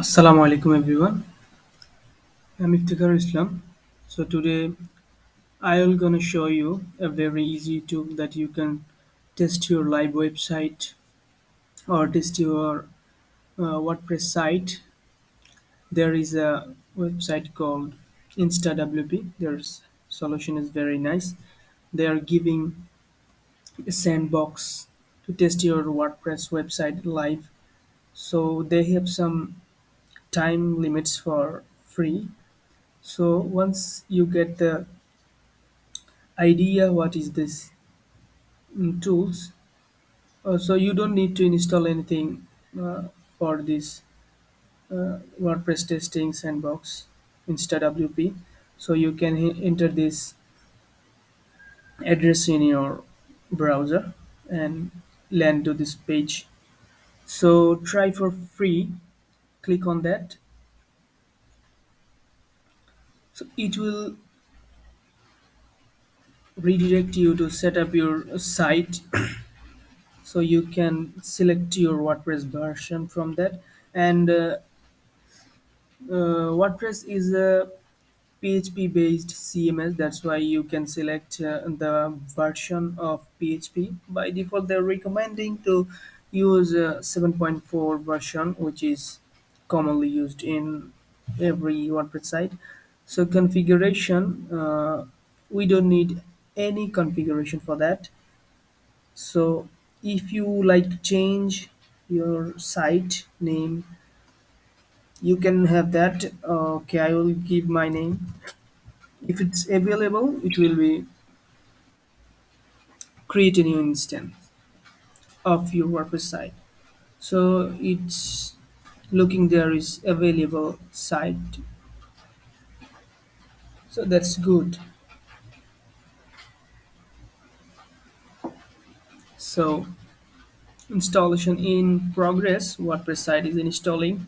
Assalamu alaikum everyone. I'm Iftikhar Islam. So today I am gonna show you a very easy tool that you can test your live website or test your WordPress site. There is a website called InstaWP. Their solution is very nice. They are giving a sandbox to test your WordPress website live. So they have some time limits for free. So once you get the idea what is this tools, so you don't need to install anything for this WordPress testing sandbox InstaWP. So you can enter this address in your browser and land to this page. So try for free. Click on that. So it will redirect you to set up your site. So you can select your WordPress version from that. And WordPress is a PHP based CMS. That's why you can select the version of PHP. By default, they're recommending to use 7.4 version, which is commonly used in every WordPress site. So configuration, we don't need any configuration for that. So if you like to change your site name, you can have that. Okay, I will give my name. If it's available, it will be create a new instance of your WordPress site. So it's looking there is available site. So that's good. So installation in progress. WordPress site is installing.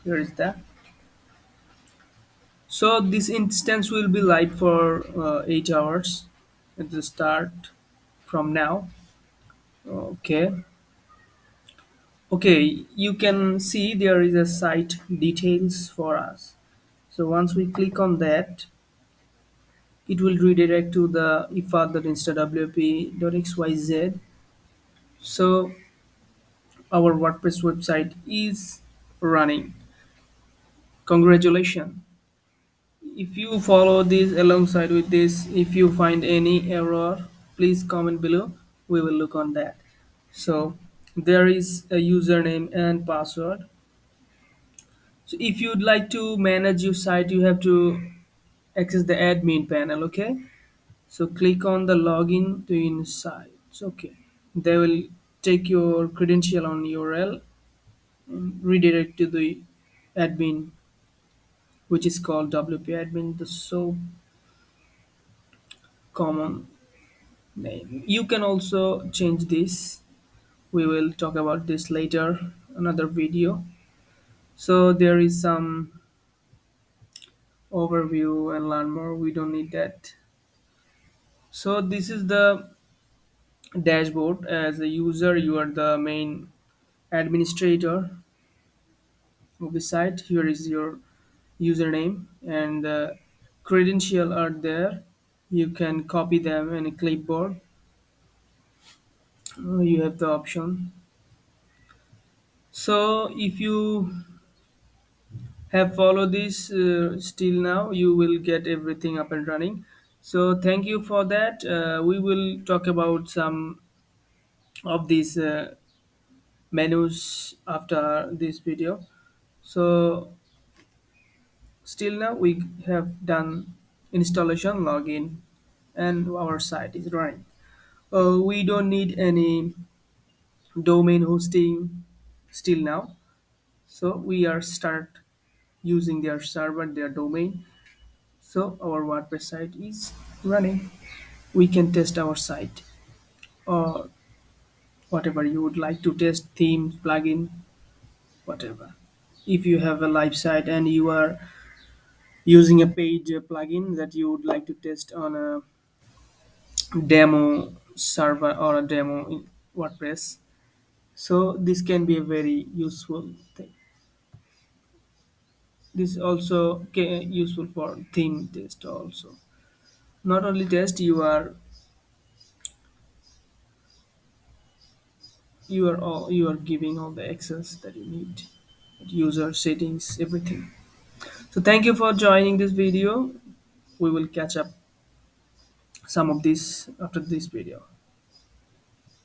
Here is that. So this instance will be live for 8 hours at the start from now. Okay. Okay, you can see there is a site details for us. So once we click on that, it will redirect to the ifad.instawp.xyz. So our WordPress website is running. Congratulations. If you follow this alongside with this, if you find any error, please comment below. We will look on that. So there is a username and password. So if you'd like to manage your site, you have to access the admin panel. Okay. So click on the login to insights. Okay. They will take your credential on URL and redirect to the admin, which is called WP admin, the so common name. You can also change this. We will talk about this later, another video. So there is some overview and learn more. We don't need that. So this is the dashboard. As a user, you are the main administrator of the site. Here is your username and the credential are there. You can copy them in a clipboard. You have the option. So if you have followed this still now, you will get everything up and running. So thank you for that. We will talk about some of these menus after this video. So still now we have done installation, login, and our site is running. We don't need any domain hosting still now. So we are start using their server, their domain. So our WordPress site is running. We can test our site or whatever you would like to test, themes, plugin, whatever. If you have a live site and you are using a paid plugin that you would like to test on a demo server or a demo in WordPress, so this can be a very useful thing. This also useful for theme test also. Not only test, you are giving all the access that you need, user settings, everything. So thank you for joining this video. We will catch up some of this after this video.